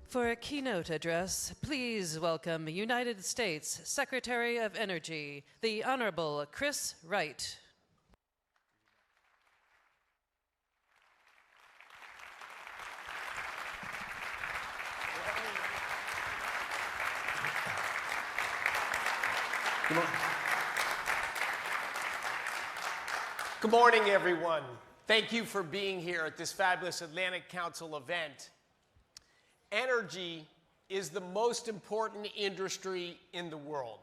For a keynote address, please welcome United States Secretary of Energy, the Honorable Chris Wright. Good morning, everyone. Thank you for being here at this fabulous Atlantic Council event. Energy is the most important industry in the world.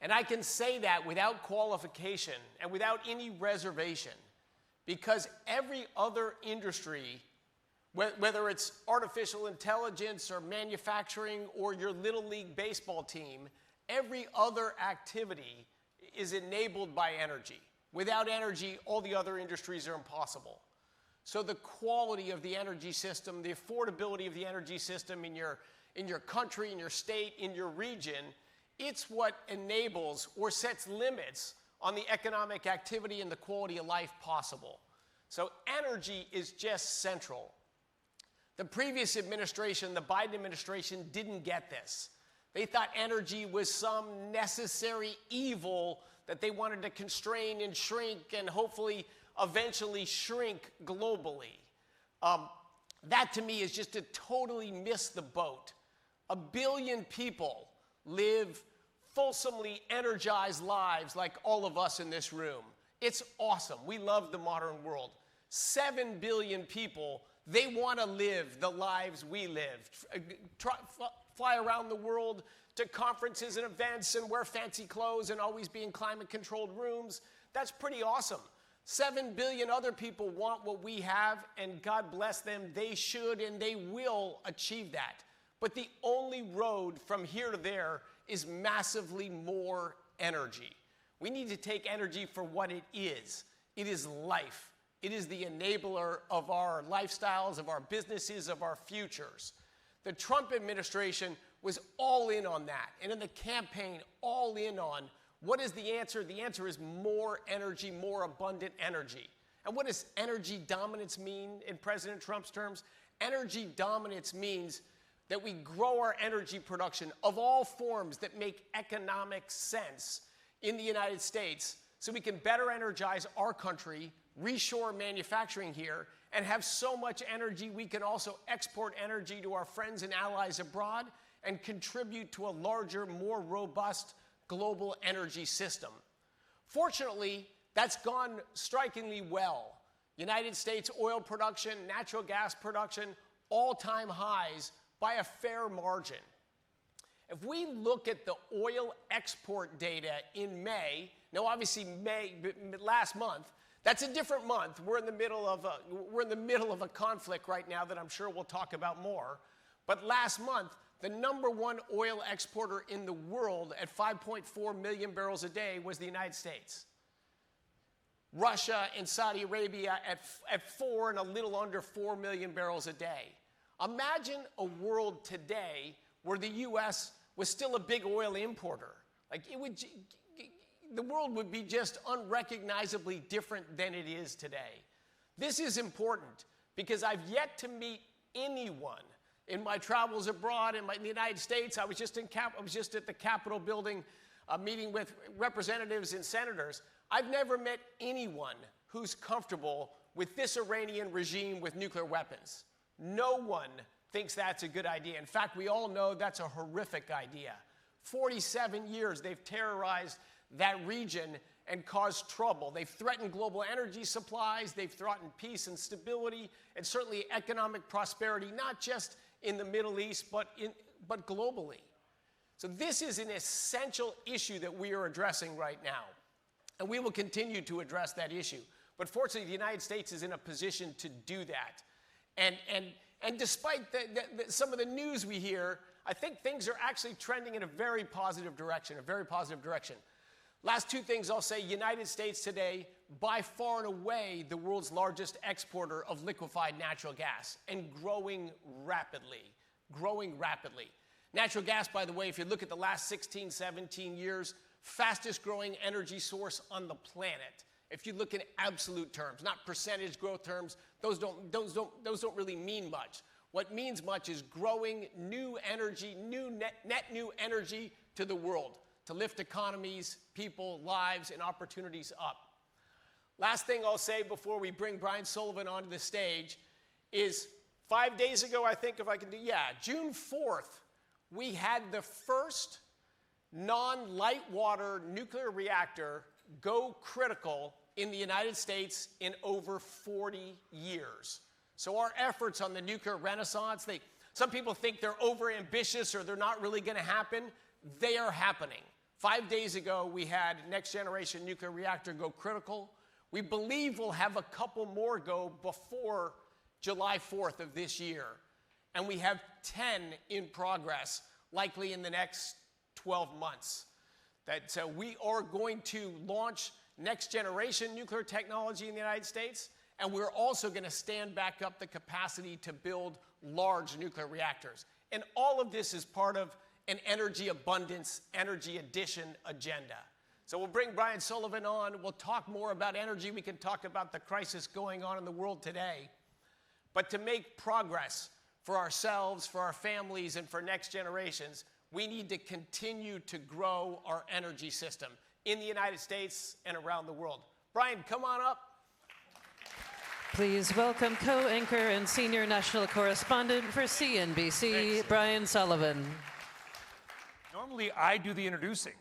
And I can say that without qualification and without any reservation, because every other industry, whether it's artificial intelligence or manufacturing or your Little League baseball team, every other activity is enabled by energy. Without energy, all the other industries are impossible. So the quality of the energy system, the affordability of the energy system in your country, in your state, in your region, it's what enables or sets limits on the economic activity and the quality of life possible. So energy is just central. The previous administration, the Biden administration, didn't get this. They thought energy was some necessary evil that they wanted to constrain and shrink and hopefully eventually shrink globally. That to me is just to totally miss the boat. 1 billion people live fulsomely energized lives like all of us in this room. It's awesome. We love the modern world. 7 billion people, they want to live the lives we live. Fly around the world to conferences and events and wear fancy clothes and always be in climate-controlled rooms. That's pretty awesome. 7 billion other people want what we have, and God bless them, they should and they will achieve that. But the only road from here to there is massively more energy. We need to take energy for what it is. It is life. It is the enabler of our lifestyles, of our businesses, of our futures. The Trump administration was all in on that, and in the campaign, all in on what is the answer? The answer is more energy, more abundant energy. And what does energy dominance mean in President Trump's terms? Energy dominance means that we grow our energy production of all forms that make economic sense in the United States so we can better energize our country, reshore manufacturing here, and have so much energy we can also export energy to our friends and allies abroad and contribute to a larger, more robust global energy system. Fortunately, that's gone strikingly well. United States oil production, natural gas production, all-time highs by a fair margin. If we look at the oil export data in May, now obviously May, last month, that's a different month. We're in the middle of a conflict right now that I'm sure we'll talk about more. But last month, the #1 oil exporter in the world at 5.4 million barrels a day was the United States. Russia and Saudi Arabia at 4 and a little under 4 million barrels a day. Imagine a world today where the U.S. was still a big oil importer. The world would be just unrecognizably different than it is today. This is important because I've yet to meet anyone in my travels abroad in the United States. I was just at the Capitol building meeting with representatives and senators. I've never met anyone who's comfortable with this Iranian regime with nuclear weapons. No one thinks that's a good idea. In fact, we all know that's a horrific idea. 47 years they've terrorized that region and caused trouble. They've threatened global energy supplies, they've threatened peace and stability, and certainly economic prosperity, not just in the Middle East, but globally. So this is an essential issue that we are addressing right now. And we will continue to address that issue. But fortunately, the United States is in a position to do that. And despite some of the news we hear, I think things are actually trending in a very positive direction, Last two things I'll say. United States today, by far and away, the world's largest exporter of liquefied natural gas, and growing rapidly. Natural gas, by the way, if you look at the last 16, 17 years, fastest growing energy source on the planet. If you look in absolute terms, not percentage growth terms, those don't really mean much. What means much is growing new energy, net new energy to the world, to lift economies, people, lives, and opportunities up. Last thing I'll say before we bring Brian Sullivan onto the stage is 5 days ago, I think, if I can do, June 4th, we had the first non-light water nuclear reactor go critical in the United States in over 40 years. So our efforts on the nuclear renaissance, some people think they're overambitious or they're not really going to happen. They are happening. 5 days ago, we had next generation nuclear reactor go critical. We believe we'll have a couple more go before July 4th of this year. And we have 10 in progress, likely in the next 12 months. So we are going to launch next generation nuclear technology in the United States, and we're also going to stand back up the capacity to build large nuclear reactors. And all of this is part of an energy abundance, energy addition agenda. So we'll bring Brian Sullivan on. We'll talk more about energy. We can talk about the crisis going on in the world today. But to make progress for ourselves, for our families, and for next generations, we need to continue to grow our energy system in the United States and around the world. Brian, come on up. Please welcome co-anchor and senior national correspondent for CNBC, Thanks. Brian Sullivan. Normally, I do the introducing.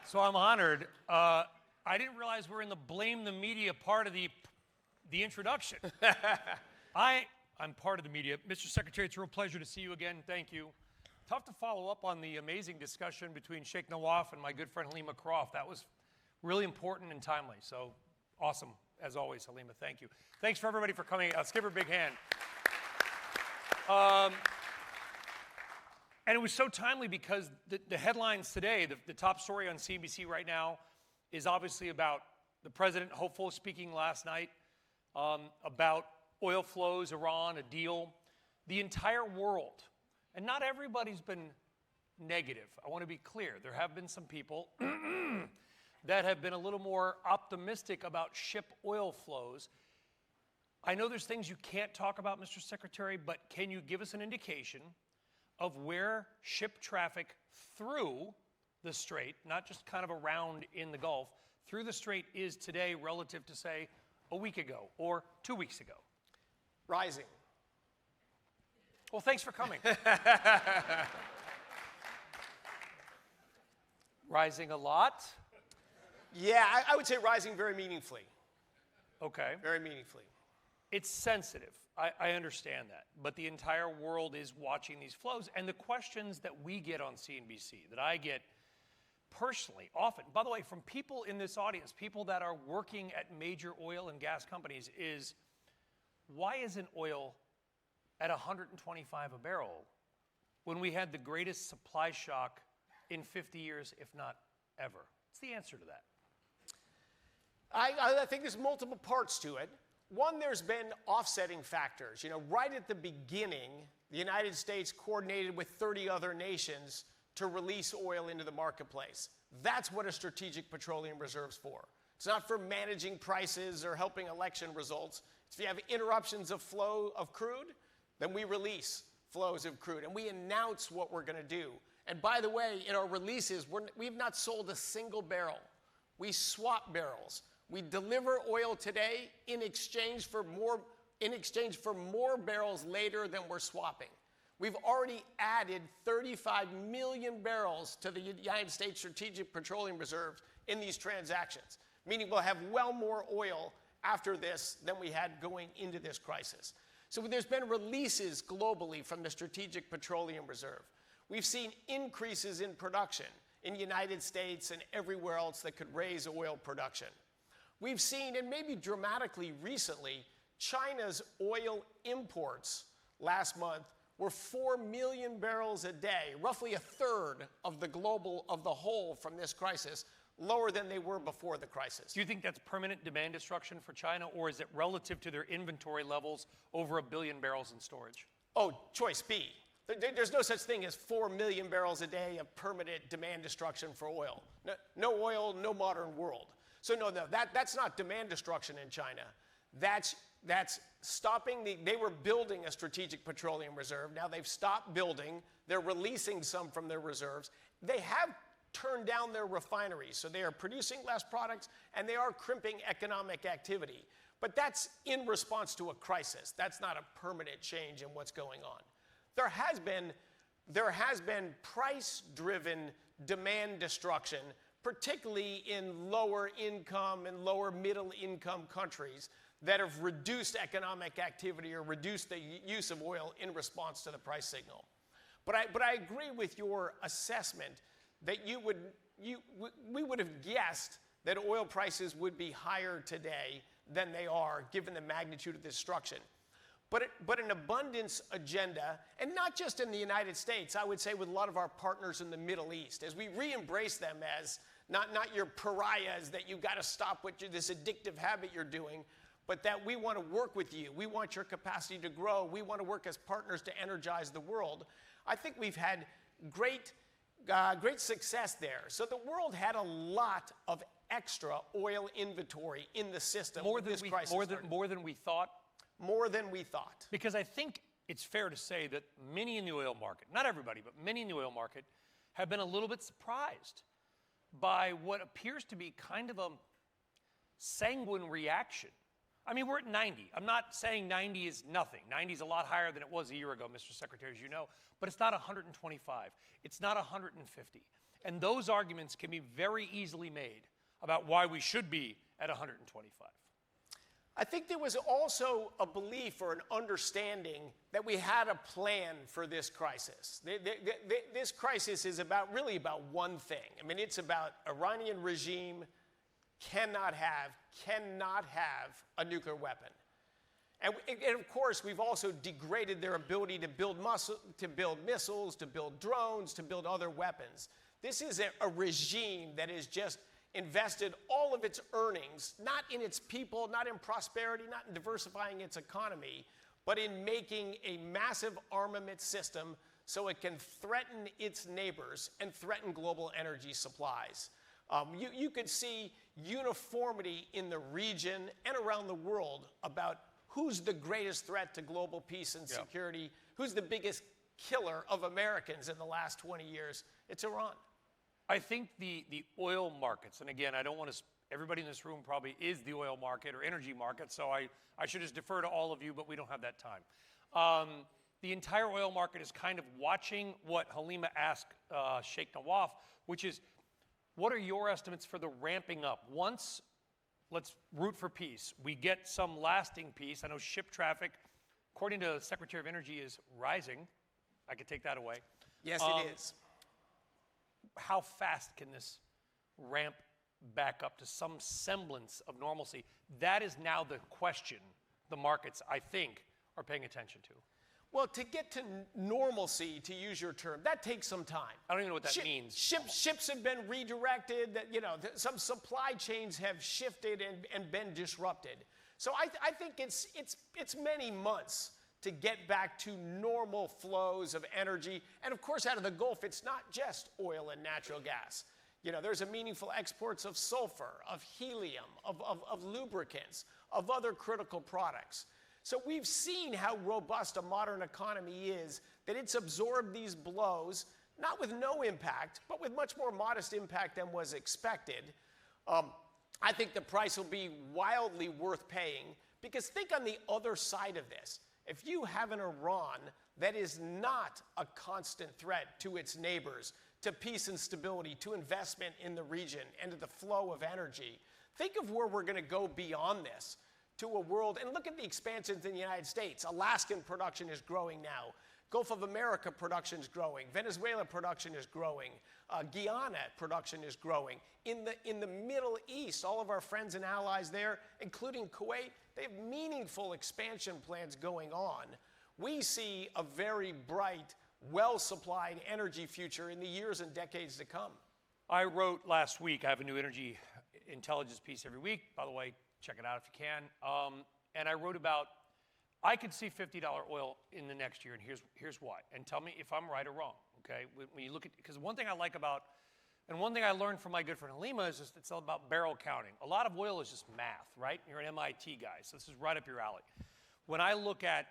So I'm honored. I didn't realize we're in the blame the media part of the introduction. I'm part of the media. Mr. Secretary, it's a real pleasure to see you again. Thank you. Tough to follow up on the amazing discussion between Sheikh Nawaf and my good friend Halima Croft. That was really important and timely. So awesome, as always, Halima. Thank you. Thanks for everybody for coming. Let's give her a big hand. And it was so timely because the headlines today, the top story on CNBC right now is obviously about the president, hopeful, speaking last night about oil flows, Iran, a deal. The entire world, and not everybody's been negative. I want to be clear. There have been some people that have been a little more optimistic about ship oil flows. I know there's things you can't talk about, Mr. Secretary, but can you give us an indication of where ship traffic through the Strait, not just kind of around in the Gulf, through the Strait is today relative to, say, a week ago or 2 weeks ago? Rising. Well, thanks for coming. Rising a lot? Yeah, I would say rising very meaningfully. Okay. Very meaningfully. It's sensitive. I understand that. But the entire world is watching these flows. And the questions that we get on CNBC, that I get personally, often, by the way, from people in this audience, people that are working at major oil and gas companies, is why isn't oil at 125 a barrel when we had the greatest supply shock in 50 years, if not ever? What's the answer to that? I think there's multiple parts to it. One, there's been offsetting factors. You know, right at the beginning, the United States coordinated with 30 other nations to release oil into the marketplace. That's what a strategic petroleum reserve's for. It's not for managing prices or helping election results. If you have interruptions of flow of crude, then we release flows of crude, and we announce what we're going to do. And by the way, in our releases, we've not sold a single barrel. We swap barrels. We deliver oil today in exchange for more barrels later than we're swapping. We've already added 35 million barrels to the United States Strategic Petroleum Reserve in these transactions, meaning we'll have well more oil after this than we had going into this crisis. So there's been releases globally from the Strategic Petroleum Reserve. We've seen increases in production in the United States and everywhere else that could raise oil production. We've seen, and maybe dramatically recently, China's oil imports last month were 4 million barrels a day, roughly a third of the whole from this crisis, lower than they were before the crisis. Do you think that's permanent demand destruction for China, or is it relative to their inventory levels over 1 billion barrels in storage? Oh, choice B. There's no such thing as 4 million barrels a day of permanent demand destruction for oil. No oil, no modern world. So no, that's not demand destruction in China. That's stopping they were building a strategic petroleum reserve. Now they've stopped building. They're releasing some from their reserves. They have turned down their refineries, so they are producing less products and they are crimping economic activity. But that's in response to a crisis. That's not a permanent change in what's going on. There has been price-driven demand destruction, particularly in lower income and lower middle income countries that have reduced economic activity or reduced the use of oil in response to the price signal. But I agree with your assessment that we would have guessed that oil prices would be higher today than they are, given the magnitude of destruction. But an abundance agenda, and not just in the United States, I would say with a lot of our partners in the Middle East, as we re-embrace them as not your pariahs that you've got to stop this addictive habit you're doing, but that we want to work with you. We want your capacity to grow. We want to work as partners to energize the world. I think we've had great success there. So the world had a lot of extra oil inventory in the system. More than we thought. More than we thought. Because I think it's fair to say that many in the oil market, not everybody, but many in the oil market, have been a little bit surprised by what appears to be kind of a sanguine reaction. I mean, we're at 90. I'm not saying 90 is nothing. 90 is a lot higher than it was a year ago, Mr. Secretary, as you know, but it's not 125. It's not 150. And those arguments can be very easily made about why we should be at 125. I think there was also a belief or an understanding that we had a plan for this crisis. This crisis is really about one thing. I mean, it's about Iranian regime cannot have a nuclear weapon. And of course, we've also degraded their ability to build missiles, to build drones, to build other weapons. This is a regime that is just invested all of its earnings, not in its people, not in prosperity, not in diversifying its economy, but in making a massive armament system so it can threaten its neighbors and threaten global energy supplies. You could see uniformity in the region and around the world about who's the greatest threat to global peace and security, who's the biggest killer of Americans in the last 20 years. It's Iran. I think the oil markets, and again, I don't want to, everybody in this room probably is the oil market or energy market, so I should just defer to all of you, but we don't have that time. The entire oil market is kind of watching what Halima asked Sheikh Nawaf, which is, what are your estimates for the ramping up? Once, let's root for peace, we get some lasting peace. I know ship traffic, according to the Secretary of Energy, is rising. I could take that away. Yes, it is. How fast can this ramp back up to some semblance of normalcy? That is now the question the markets, I think, are paying attention to. Well, to get to normalcy, to use your term, that takes some time. I don't even know what that means. Ships have been redirected. Some supply chains have shifted and been disrupted. So I think it's many months to get back to normal flows of energy. And of course, out of the Gulf, it's not just oil and natural gas. There's a meaningful exports of sulfur, of helium, of lubricants, of other critical products. So we've seen how robust a modern economy is, that it's absorbed these blows, not with no impact, but with much more modest impact than was expected. I think the price will be wildly worth paying, because think on the other side of this. If you have an Iran that is not a constant threat to its neighbors, to peace and stability, to investment in the region, and to the flow of energy, think of where we're going to go beyond this, to a world, and look at the expansions in the United States. Alaskan production is growing now. Gulf of America production is growing. Venezuela production is growing. Guyana production is growing. In the Middle East, all of our friends and allies there, including Kuwait, they have meaningful expansion plans going on. We see a very bright, well-supplied energy future in the years and decades to come. I wrote last week, I have a new energy intelligence piece every week, by the way, check it out if you can. And I wrote about, I could see $50 oil in the next year, and here's why. And tell me if I'm right or wrong, okay? When you look at, because one thing I like about And one thing I learned from my good friend Halima is just it's all about barrel counting. A lot of oil is just math, right? You're an MIT guy, so this is right up your alley. When I look at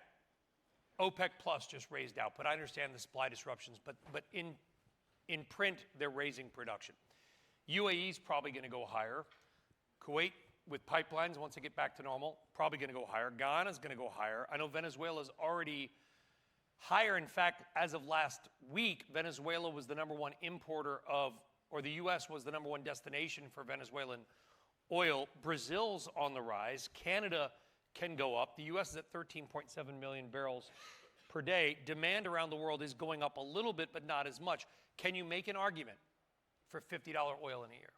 OPEC Plus just raised output, I understand the supply disruptions, but in print, they're raising production. UAE's probably going to go higher. Kuwait, with pipelines, once they get back to normal, probably going to go higher. Ghana's going to go higher. I know Venezuela's already higher. In fact, as of last week, Venezuela was the #1 importer of, or the U.S. was the #1 destination for Venezuelan oil. Brazil's on the rise. Canada can go up. The U.S. is at 13.7 million barrels per day. Demand around the world is going up a little bit, but not as much. Can you make an argument for $50 oil in a year?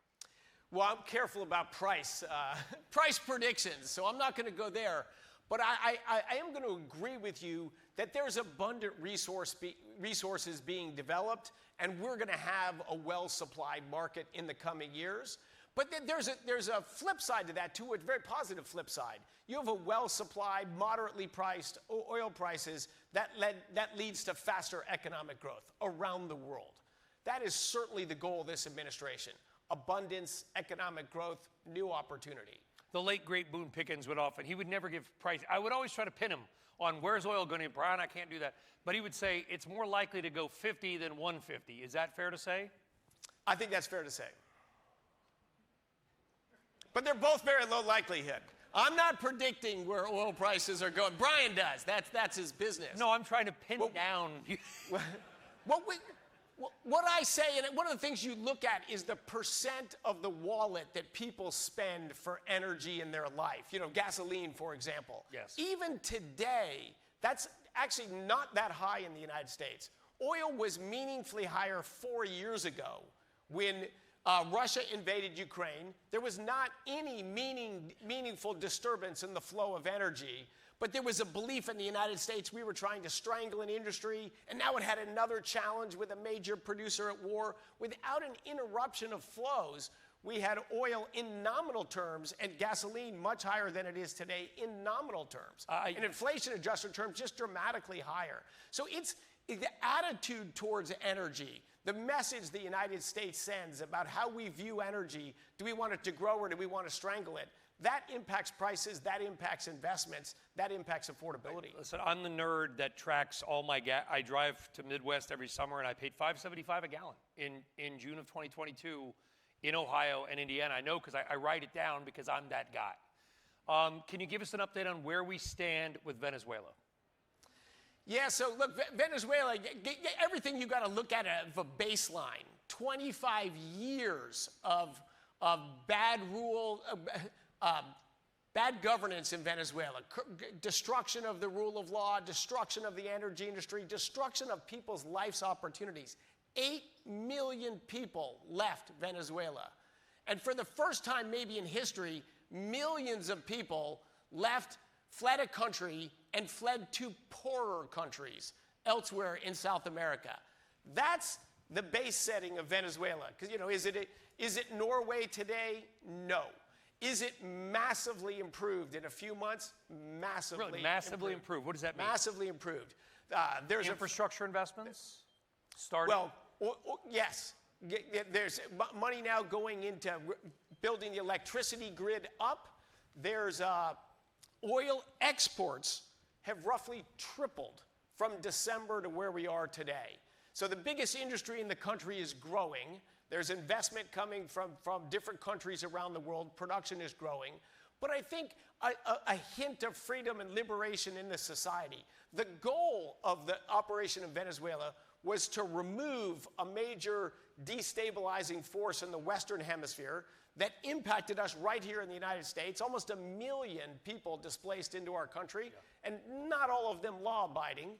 Well, I'm careful about price predictions, so I'm not going to go there. But I am going to agree with you that there's abundant resources being developed, and we're going to have a well-supplied market in the coming years. But then there's a flip side to that, too, a very positive flip side. You have a well-supplied, moderately priced oil prices that leads to faster economic growth around the world. That is certainly the goal of this administration. Abundance, economic growth, new opportunity. The late, great Boone Pickens would often, he would never give price. I would always try to pin him on where's oil going to, Brian, I can't do that. But he would say it's more likely to go 50 than 150. Is that fair to say? I think that's fair to say. But they're both very low likelihood. I'm not predicting where oil prices are going. Brian does. That's his business. No, I'm trying to pin down. What I say, and one of the things you look at is the percent of the wallet that people spend for energy in their life. You know, gasoline, for example. Yes. Even today, that's actually not that high in the United States. Oil was meaningfully higher 4 years ago when Russia invaded Ukraine. There was not any meaningful disturbance in the flow of energy. But there was a belief in the United States we were trying to strangle an industry, and now it had another challenge with a major producer at war. Without an interruption of flows, we had oil in nominal terms and gasoline much higher than it is today in nominal terms. In inflation-adjusted terms, just dramatically higher. So it's the attitude towards energy, the message the United States sends about how we view energy. Do we want it to grow or do we want to strangle it? That impacts prices, that impacts investments, that impacts affordability. Listen, I'm the nerd that tracks all my gas. I drive to Midwest every summer, and I paid $5.75 a gallon in June of 2022 in Ohio and Indiana. I know because I write it down because I'm that guy. Can you give us an update on where we stand with Venezuela? Yeah, so look, Venezuela, everything you got to look at of a baseline. 25 years of bad rule. Bad governance in Venezuela, destruction of the rule of law, destruction of the energy industry, destruction of people's life's opportunities. 8 million people left Venezuela. And for the first time maybe in history, millions of people fled a country and fled to poorer countries elsewhere in South America. That's the base setting of Venezuela. Because, you know, is it Norway today? No. Is it massively improved in a few months? Massively. Really, massively improved. What does that mean? Massively improved. There's infrastructure investments started? Well, yes. There's money now going into building the electricity grid up. There's oil exports have roughly tripled from December to where we are today. So the biggest industry in the country is growing. There's investment coming from different countries around the world. Production is growing. But I think a hint of freedom and liberation in the society. The goal of the operation in Venezuela was to remove a major destabilizing force in the Western Hemisphere that impacted us right here in the United States. Almost 1 million people displaced into our country, and not all of them law-abiding.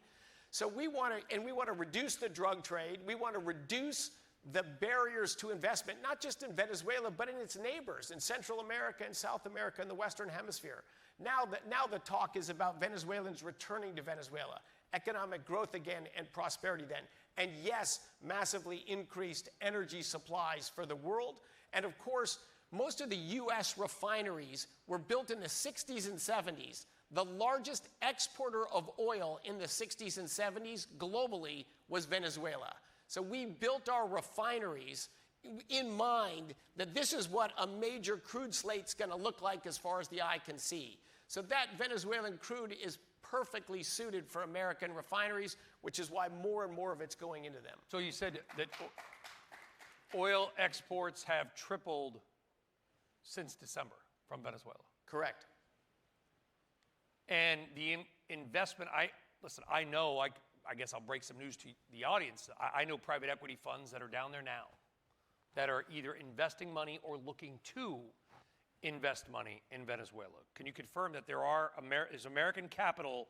So we want to reduce the drug trade. We want to reduce the barriers to investment, not just in Venezuela, but in its neighbors, in Central America and South America and the Western Hemisphere. Now the talk is about Venezuelans returning to Venezuela, economic growth again and prosperity then. And yes, massively increased energy supplies for the world. And of course, most of the U.S. refineries were built in the 60s and 70s. The largest exporter of oil in the 60s and 70s globally was Venezuela. So we built our refineries in mind that this is what a major crude slate's going to look like as far as the eye can see. So that Venezuelan crude is perfectly suited for American refineries, which is why more and more of it's going into them. So you said that oil exports have tripled since December from Venezuela. Correct. And the investment, I know, I guess I'll break some news to the audience. I know private equity funds that are down there now that are either investing money or looking to invest money in Venezuela. Can you confirm that there is American capital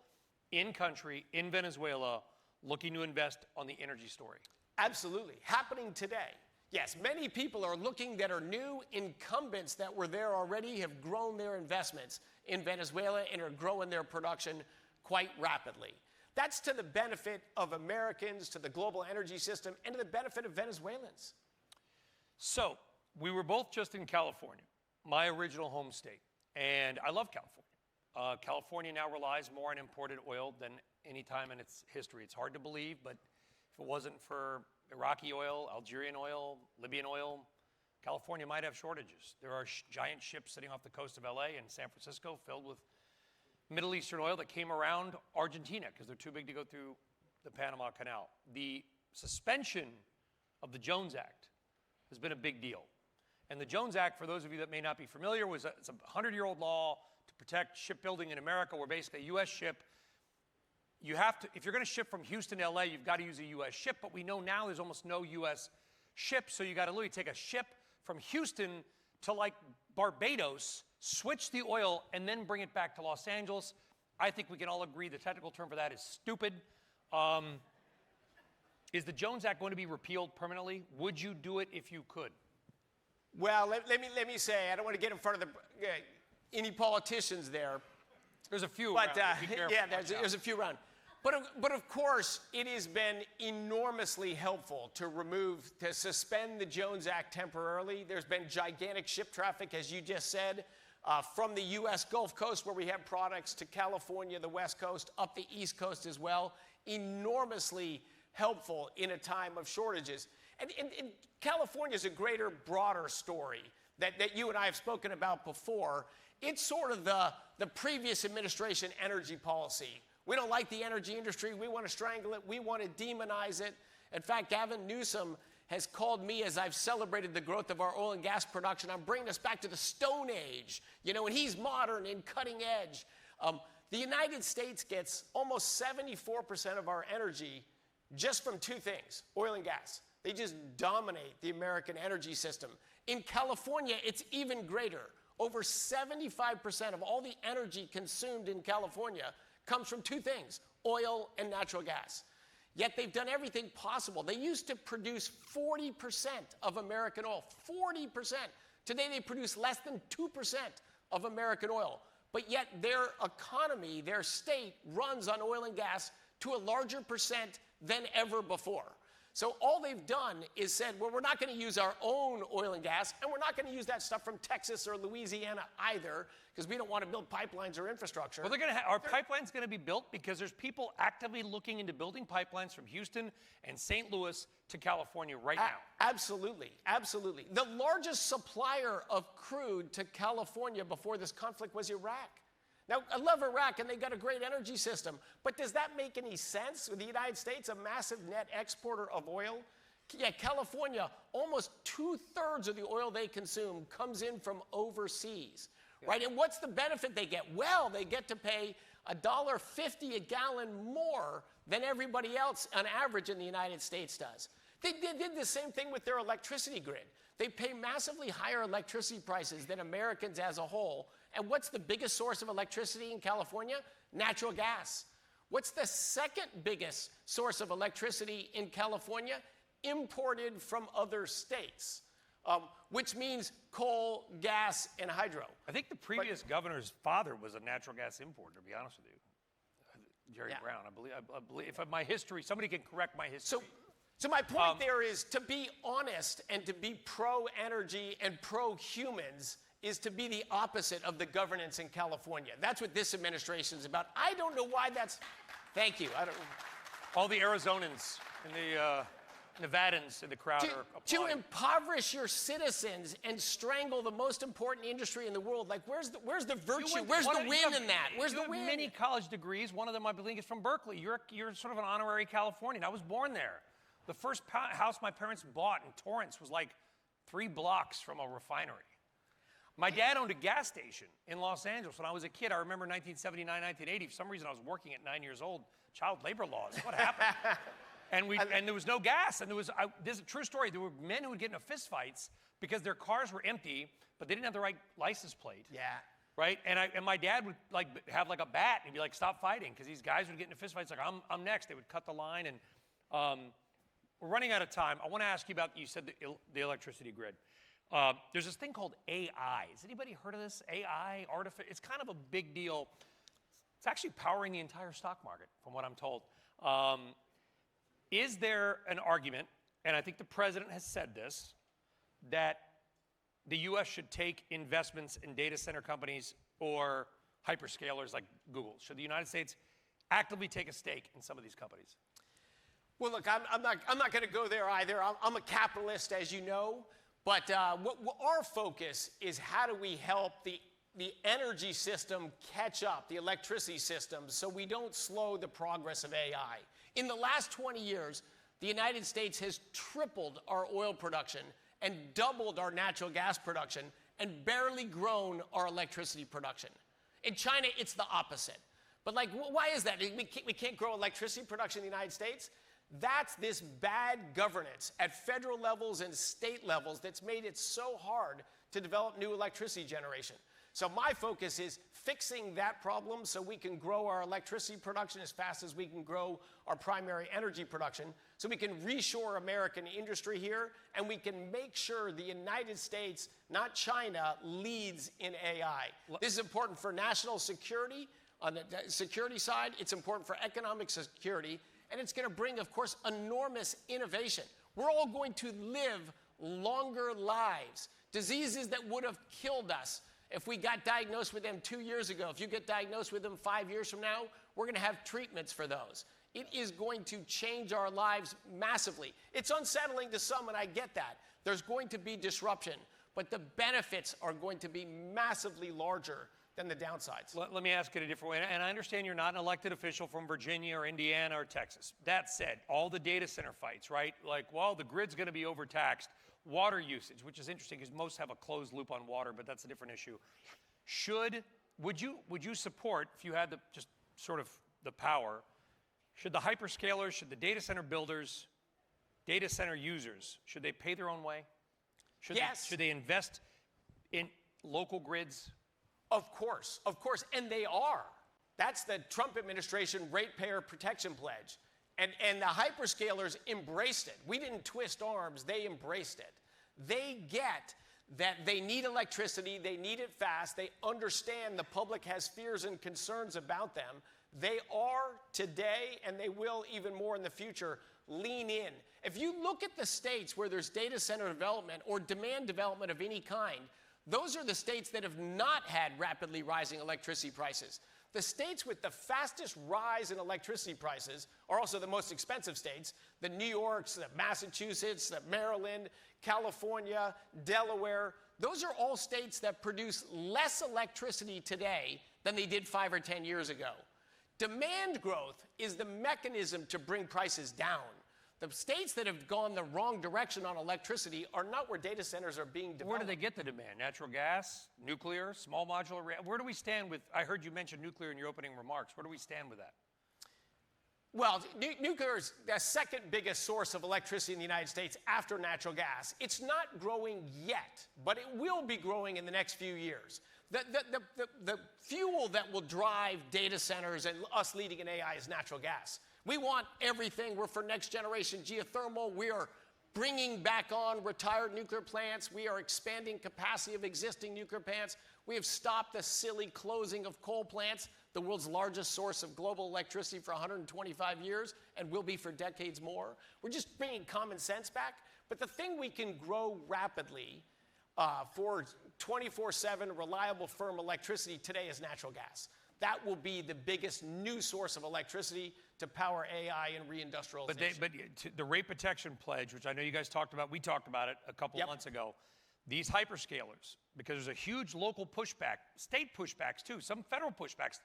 in country, in Venezuela, looking to invest on the energy story? Absolutely. Happening today. Yes, many people are looking that are new. Incumbents that were there already have grown their investments in Venezuela and are growing their production quite rapidly. That's to the benefit of Americans, to the global energy system, and to the benefit of Venezuelans. So, we were both just in California, my original home state, and I love California. California now relies more on imported oil than any time in its history. It's hard to believe, but if it wasn't for Iraqi oil, Algerian oil, Libyan oil, California might have shortages. There are giant ships sitting off the coast of LA and San Francisco filled with Middle Eastern oil that came around Argentina because they're too big to go through the Panama Canal. The suspension of the Jones Act has been a big deal. And the Jones Act, for those of you that may not be familiar, it's a 100-year-old law to protect shipbuilding in America, where basically a U.S. ship, you have to, if you're going to ship from Houston to LA, you've got to use a U.S. ship, but we know now there's almost no U.S. ships, so you got to literally take a ship from Houston to like Barbados, switch the oil, and then bring it back to Los Angeles. I think we can all agree the technical term for that is stupid. Is the Jones Act going to be repealed permanently? Would you do it if you could? Well, let me say, I don't want to get in front of any politicians there. There's a few but, around. Be careful. Yeah, there's a few around. But of course, it has been enormously helpful to suspend the Jones Act temporarily. There's been gigantic ship traffic, as you just said, from the U.S. Gulf Coast, where we have products, to California, the West Coast, up the East Coast as well. Enormously helpful in a time of shortages. And California is a greater, broader story that you and I have spoken about before. It's sort of the previous administration energy policy. We don't like the energy industry. We want to strangle it. We want to demonize it. In fact, Gavin Newsom has called me, as I've celebrated the growth of our oil and gas production, I'm bringing us back to the Stone Age, and he's modern and cutting edge. The United States gets almost 74% of our energy just from two things, oil and gas. They just dominate the American energy system. In California, it's even greater. Over 75% of all the energy consumed in California comes from two things, oil and natural gas. Yet they've done everything possible. They used to produce 40% of American oil, 40%. Today they produce less than 2% of American oil. But yet their economy, their state, runs on oil and gas to a larger percent than ever before. So all they've done is said, well, we're not going to use our own oil and gas, and we're not going to use that stuff from Texas or Louisiana either, because we don't want to build pipelines or infrastructure. Well, are pipelines going to be built? Because there's people actively looking into building pipelines from Houston and St. Louis to California right now. Absolutely, absolutely. The largest supplier of crude to California before this conflict was Iraq. Now, I love Iraq, and they've got a great energy system, but does that make any sense? With the United States, a massive net exporter of oil? Yeah, California, almost 2/3 of the oil they consume comes in from overseas, right? And what's the benefit they get? Well, they get to pay $1.50 a gallon more than everybody else on average in the United States does. They did the same thing with their electricity grid. They pay massively higher electricity prices than Americans as a whole. And what's the biggest source of electricity in California? Natural gas. What's the second biggest source of electricity in California? Imported from other states, which means coal, gas, and hydro. I think the previous governor's father was a natural gas importer, to be honest with you. Jerry Brown, I believe. If my history, somebody can correct my history. So my point there is, to be honest and to be pro-energy and pro-humans is to be the opposite of the governance in California. That's what this administration is about. I don't know why that's... Thank you. All the Arizonans in Nevadans in the crowd are to applauding. impoverish your citizens and strangle the most important industry in the world. Like, where's the virtue? Where's the win in that? Where's the win? Many college degrees. One of them, I believe, is from Berkeley. You're sort of an honorary Californian. I was born there. The first house my parents bought in Torrance was like 3 blocks from a refinery. My dad owned a gas station in Los Angeles when I was a kid. I remember 1979, 1980. For some reason, I was working at 9 years old. Child labor laws. What happened? And there was no gas. And this is a true story. There were men who would get into fistfights because their cars were empty, but they didn't have the right license plate. Yeah. Right? And my dad would have a bat and he'd be like, stop fighting, because these guys would get into fistfights like, I'm next. They would cut the line. And we're running out of time. I want to ask you about, you said the electricity grid. There's this thing called AI. Has anybody heard of this? AI, artificial, it's kind of a big deal. It's actually powering the entire stock market, from what I'm told. Is there an argument, and I think the president has said this, that the U.S. should take investments in data center companies or hyperscalers like Google? Should the United States actively take a stake in some of these companies? Well, look, I'm not going to go there either. I'm a capitalist, as you know. But our focus is how do we help the energy system catch up, the electricity system, so we don't slow the progress of AI. In the last 20 years, the United States has tripled our oil production and doubled our natural gas production and barely grown our electricity production. In China, it's the opposite. But why is that? We can't grow electricity production in the United States? That's this bad governance at federal levels and state levels that's made it so hard to develop new electricity generation. So my focus is fixing that problem so we can grow our electricity production as fast as we can grow our primary energy production, so we can reshore American industry here, and we can make sure the United States, not China, leads in AI. This is important for national security. On the security side, it's important for economic security, and it's going to bring, of course, enormous innovation. We're all going to live longer lives. Diseases that would have killed us if we got diagnosed with them 2 years ago, if you get diagnosed with them 5 years from now, we're going to have treatments for those. It is going to change our lives massively. It's unsettling to some, and I get that. There's going to be disruption, but the benefits are going to be massively larger than the downsides. Let me ask it a different way. And I understand you're not an elected official from Virginia or Indiana or Texas. That said, all the data center fights, right? The grid's going to be overtaxed. Water usage, which is interesting because most have a closed loop on water, but that's a different issue. Would you support, if you had just sort of the power, should the hyperscalers, should the data center builders, data center users, should they pay their own way? Yes. Should they invest in local grids? Of course, and they are. That's the Trump administration ratepayer protection pledge. And the hyperscalers embraced it. We didn't twist arms, they embraced it. They get that they need electricity, they need it fast, they understand the public has fears and concerns about them. They are today, and they will even more in the future, lean in. If you look at the states where there's data center development or demand development of any kind, those are the states that have not had rapidly rising electricity prices. The states with the fastest rise in electricity prices are also the most expensive states. The New Yorks, the Massachusetts, the Maryland, California, Delaware. Those are all states that produce less electricity today than they did 5 or 10 years ago. Demand growth is the mechanism to bring prices down. The states that have gone the wrong direction on electricity are not where data centers are being developed. Where do they get the demand? Natural gas, nuclear, small modular? Where do we stand with, I heard you mention nuclear in your opening remarks. Where do we stand with that? Well, nuclear is the second biggest source of electricity in the United States after natural gas. It's not growing yet, but it will be growing in the next few years. The fuel that will drive data centers and us leading in AI is natural gas. We want everything. We're for next generation geothermal. We are bringing back on retired nuclear plants. We are expanding capacity of existing nuclear plants. We have stopped the silly closing of coal plants, the world's largest source of global electricity for 125 years, and will be for decades more. We're just bringing common sense back. But the thing we can grow rapidly for 24/7 reliable, firm electricity today is natural gas. That will be the biggest new source of electricity to power AI and reindustrialization. But the rate protection pledge, which I know you guys talked about, we talked about it a couple Yep. months ago. These hyperscalers, because there's a huge local pushback, state pushbacks too, some federal pushbacks.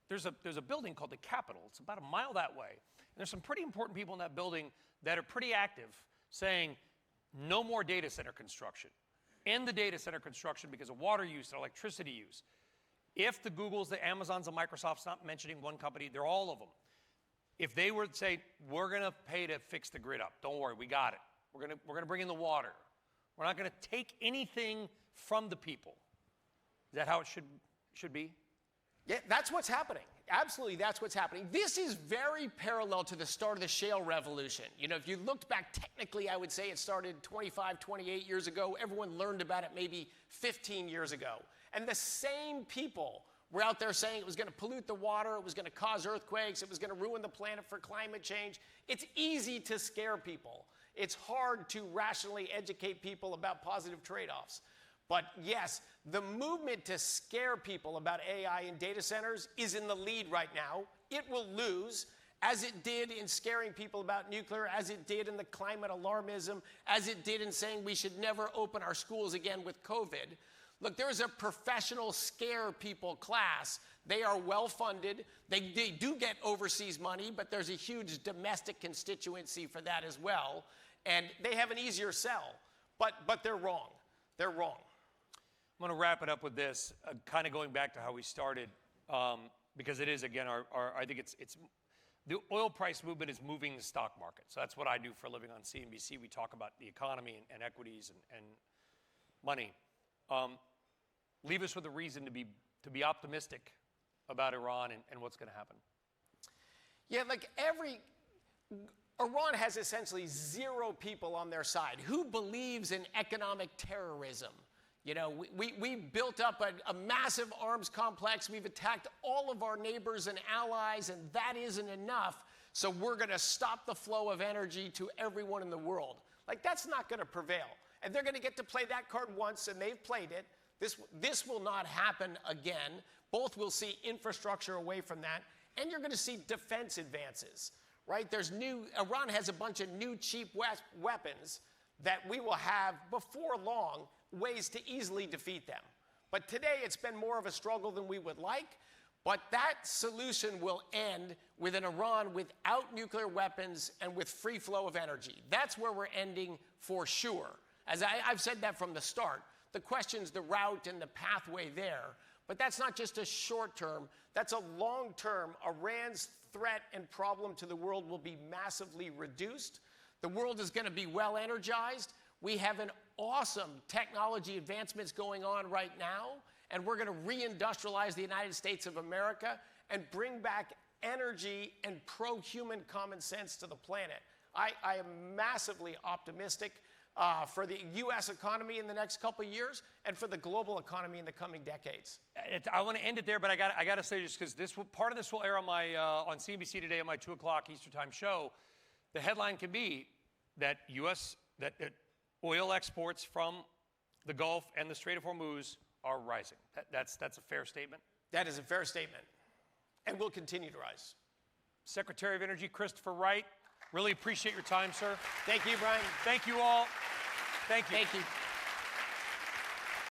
There's a building called the Capitol. It's about a mile that way. And there's some pretty important people in that building that are pretty active, saying no more data center construction. End the data center construction because of water use and electricity use. If the Googles, the Amazons, the Microsofts, not mentioning one company, they're all of them. If they were to say, we're going to pay to fix the grid up, don't worry, we got it. We're going to bring in the water. We're not going to take anything from the people. Is that how it should be? Yeah, that's what's happening. Absolutely, that's what's happening. This is very parallel to the start of the shale revolution. You know, if you looked back technically, I would say it started 25, 28 years ago. Everyone learned about it maybe 15 years ago. And the same people were out there saying it was going to pollute the water, it was going to cause earthquakes, it was going to ruin the planet for climate change. It's easy to scare people. It's hard to rationally educate people about positive trade-offs. But yes, the movement to scare people about AI and data centers is in the lead right now. It will lose, as it did in scaring people about nuclear, as it did in the climate alarmism, as it did in saying we should never open our schools again with COVID. Look, there is a professional scare people class. They are well-funded. They do get overseas money, but there's a huge domestic constituency for that as well. And they have an easier sell. But they're wrong. They're wrong. I'm going to wrap it up with this, kind of going back to how we started, because it is, again, I think it's the oil price movement is moving the stock market. So that's what I do for a living on CNBC. We talk about the economy and equities and money. Leave us with a reason to be optimistic about Iran and what's going to happen. Yeah, like Iran has essentially zero people on their side. Who believes in economic terrorism? You know, we built up a massive arms complex. We've attacked all of our neighbors and allies, and that isn't enough. So we're going to stop the flow of energy to everyone in the world. Like, that's not going to prevail. And they're going to get to play that card once, and they've played it. This will not happen again. Both will see infrastructure away from that, and you're going to see defense advances, right? Iran has a bunch of new cheap weapons that we will have before long ways to easily defeat them. But today it's been more of a struggle than we would like, but that solution will end with an Iran without nuclear weapons and with free flow of energy. That's where we're ending for sure. As I've said that from the start. The question's the route and the pathway there. But that's not just a short term, that's a long term. Iran's threat and problem to the world will be massively reduced. The world is going to be well energized. We have an awesome technology advancements going on right now, and we're going to reindustrialize the United States of America and bring back energy and pro-human common sense to the planet. I am massively optimistic for the U.S. economy in the next couple of years and for the global economy in the coming decades. I want to end it there, but I got to say this because part of this will air on my on CNBC today on my 2 o'clock Eastern Time show. The headline can be that oil exports from the Gulf and the Strait of Hormuz are rising. That's a fair statement? That is a fair statement, and will continue to rise. Secretary of Energy Christopher Wright, really appreciate your time, sir. Thank you, Brian. Thank you all. Thank you. Thank you.